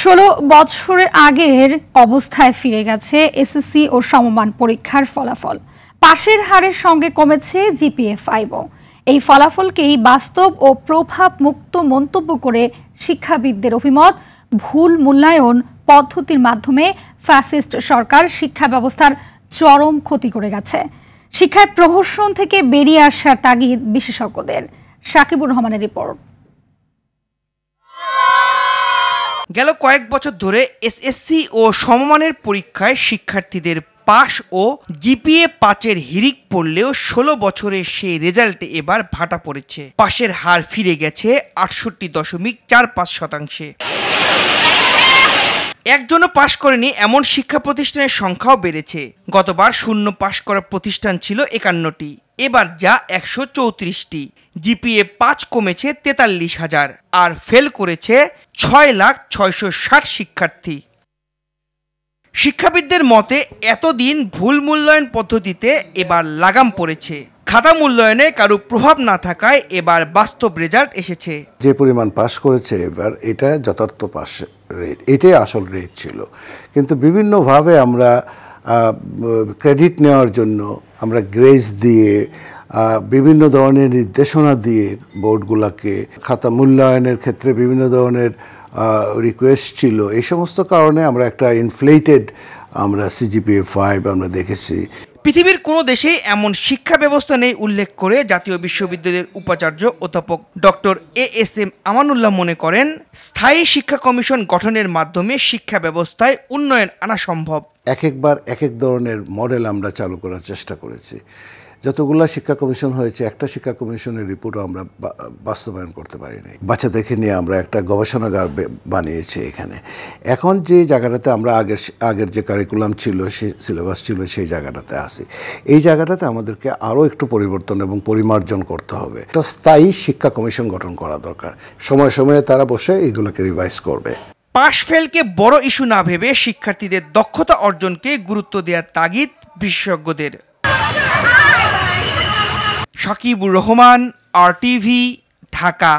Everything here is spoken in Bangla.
16 বছরের আগের অবস্থায় ফিরে গেছে এসএসসি ও সমমান পরীক্ষার ফলাফল। পাশের হারের সঙ্গে কমেছে জিপিএ-5। এই ফলাফলকেই বাস্তব ও প্রভাব মুক্ত মন্তব্য করে শিক্ষাবিদদের অভিমত, ভুল মূল্যায়ন পদ্ধতির মাধ্যমে ফ্যাসিস্ট সরকার শিক্ষা ব্যবস্থার চরম ক্ষতি করে গেছে। শিক্ষায় প্রহসন থেকে বেরিয়ে আসার তাগিদ বিশেষজ্ঞদের। সাকিবুর রহমানের রিপোর্ট। গেল কয়েক বছর ধরে এসএসসি ও সমমানের পরীক্ষায় শিক্ষার্থীদের পাস ও জিপিএ-5 হিড়িক পড়লেও 16 বছরের সেই রেজাল্টে এবার ভাটা পড়েছে। পাশের হার ফিরে গেছে 68.45%। একজনও পাশ করেনি এমন শিক্ষা প্রতিষ্ঠানের সংখ্যাও বেড়েছে। গতবার শূন্য পাশ করা প্রতিষ্ঠান ছিল 51টি, এবার যা 134টি। জিপিএ-5 কমেছে 43,000 আর ফেল করেছে 6,660,000 শিক্ষার্থী। শিক্ষাবিদদের মতে এতদিন ভুল মূল্যায়ন পদ্ধতিতে এবার লাগাম পড়েছে। খাতা মূল্যায়নে কারো প্রভাব না থাকায় এবার বাস্তব রেজাল্ট এসেছে। যে পরিমাণ পাস করেছে এবার এটা যথার্থ পাস রেট, এটাই আসল রেট ছিল। কিন্তু বিভিন্নভাবে আমরা ক্রেডিট নেওয়ার জন্য আমরা গ্রেস দিয়ে বিভিন্ন ধরনের নির্দেশনা দিয়ে বোর্ডগুলোকে খাতা মূল্যায়নের ক্ষেত্রে বিভিন্ন ধরনের রিকোয়েস্ট ছিল। এই সমস্ত কারণে আমরা একটা ইনফ্লেটেড আমরা সিজিপিএ-5 আমরা দেখেছি। পৃথিবীর কোনো দেশেই এমন শিক্ষা ব্যবস্থা নেই উল্লেখ করে জাতীয় বিশ্ববিদ্যালয়ের উপাচার্য অধ্যাপক ডক্টর এএসএম আমানুল্লাহ মনে করেন, স্থায়ী শিক্ষা কমিশন গঠনের মাধ্যমে শিক্ষা ব্যবস্থায় উন্নয়ন আনা সম্ভব। একবার এক এক ধরনের মডেল আমরা চালু করার চেষ্টা করেছি। যতগুলো শিক্ষা কমিশন হয়েছে, একটা শিক্ষা কমিশনের রিপোর্টও আমরা বাস্তবায়ন করতে পারিনি। বাচ্চাদেরকে নিয়ে আমরা একটা গবেষণাগার বানিয়েছি এখানে। এখন যে জায়গাটাতে আমরা আগের যে কারিকুলাম ছিল, সিলেবাস ছিল, সেই জায়গাটাতে আসি। এই জায়গাটাতে আমাদেরকে আরও একটু পরিবর্তন এবং পরিমার্জন করতে হবে। একটা স্থায়ী শিক্ষা কমিশন গঠন করা দরকার। সময়ে সময়ে তারা বসে এগুলোকে রিভাইজ করবে। পাশ ফেলকে বড় ইস্যু না ভেবে শিক্ষার্থীদের দক্ষতা অর্জনকে গুরুত্ব দেওয়ার তাগিদ বিশেষজ্ঞদের। সাকিবুর রহমান, RTV, ঢাকা।